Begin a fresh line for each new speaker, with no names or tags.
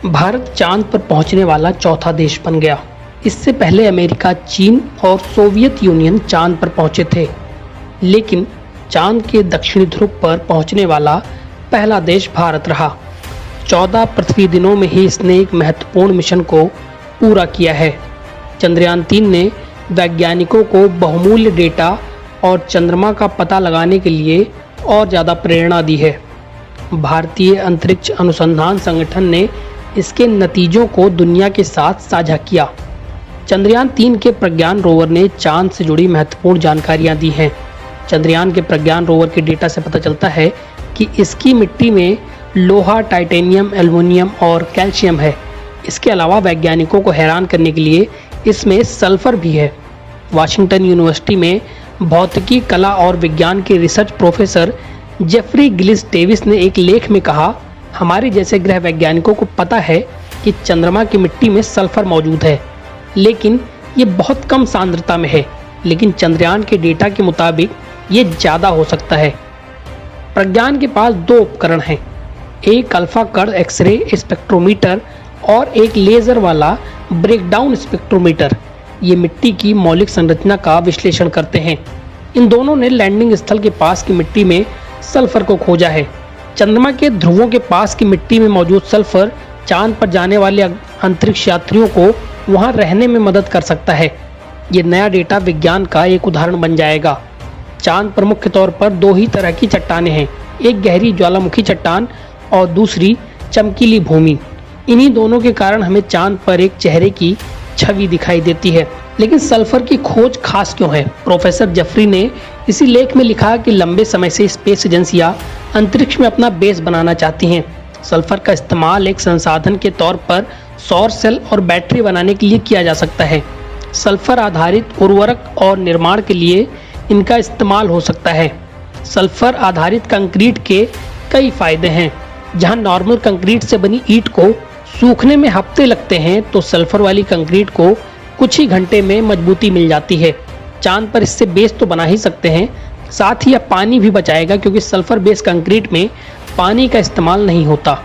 भारत चांद पर पहुंचने वाला चौथा देश बन गया। इससे पहले अमेरिका, चीन और सोवियत यूनियन चांद पर पहुंचे थे, लेकिन चांद के दक्षिणी ध्रुव पर पहुंचने वाला पहला देश भारत रहा। 14 पृथ्वी दिनों में ही इसने एक महत्वपूर्ण मिशन को पूरा किया है। चंद्रयान 3 ने वैज्ञानिकों को बहुमूल्य डेटा और चंद्रमा का पता लगाने के लिए और ज़्यादा प्रेरणा दी है। भारतीय अंतरिक्ष अनुसंधान संगठन ने इसके नतीजों को दुनिया के साथ साझा किया। चंद्रयान 3 के प्रज्ञान रोवर ने चांद से जुड़ी महत्वपूर्ण जानकारियां दी हैं। चंद्रयान के प्रज्ञान रोवर के डेटा से पता चलता है कि इसकी मिट्टी में लोहा, टाइटेनियम, एल्युमिनियम और कैल्शियम है। इसके अलावा वैज्ञानिकों को हैरान करने के लिए इसमें सल्फर भी है। वाशिंगटन यूनिवर्सिटी में भौतिकी, कला और विज्ञान के research professor Jeffrey Gillis Davis ने एक लेख में कहा, हमारे जैसे ग्रह वैज्ञानिकों को पता है कि चंद्रमा की मिट्टी में सल्फर मौजूद है, लेकिन ये बहुत कम सांद्रता में है। लेकिन चंद्रयान के डेटा के मुताबिक ये ज़्यादा हो सकता है। प्रज्ञान के पास 2 उपकरण हैं, एक अल्फा कण एक्सरे स्पेक्ट्रोमीटर और एक लेज़र वाला ब्रेकडाउन स्पेक्ट्रोमीटर। ये मिट्टी की मौलिक संरचना का विश्लेषण करते हैं। इन दोनों ने लैंडिंग स्थल के पास की मिट्टी में सल्फर को खोजा है। चंद्रमा के ध्रुवों के पास की मिट्टी में मौजूद सल्फर चांद पर जाने वाले अंतरिक्ष यात्रियों को वहां रहने में मदद कर सकता है। ये नया डेटा विज्ञान का एक उदाहरण बन जाएगा। चांद पर मुख्य तौर पर 2 ही तरह की चट्टानें हैं, एक गहरी ज्वालामुखी चट्टान और दूसरी चमकीली भूमि। इन्हीं दोनों के कारण हमें चांद पर एक चेहरे की छवि दिखाई देती है। लेकिन सल्फर की खोज खास क्यों है? प्रोफेसर जेफरी ने इसी लेख में लिखा कि लंबे समय से स्पेस एजेंसियां अंतरिक्ष में अपना बेस बनाना चाहती हैं। सल्फर का इस्तेमाल एक संसाधन के तौर पर सौर सेल और बैटरी बनाने के लिए किया जा सकता है। सल्फर आधारित उर्वरक और निर्माण के लिए इनका इस्तेमाल हो सकता है। सल्फर आधारित कंक्रीट के कई फायदे हैं। जहां नॉर्मल कंक्रीट से बनी ईंट को सूखने में हफ्ते लगते हैं, तो सल्फर वाली कंक्रीट को कुछ ही घंटे में मजबूती मिल जाती है। चांद पर इससे बेस तो बना ही सकते हैं, साथ ही यह पानी भी बचाएगा, क्योंकि सल्फर बेस कंक्रीट में पानी का इस्तेमाल नहीं होता।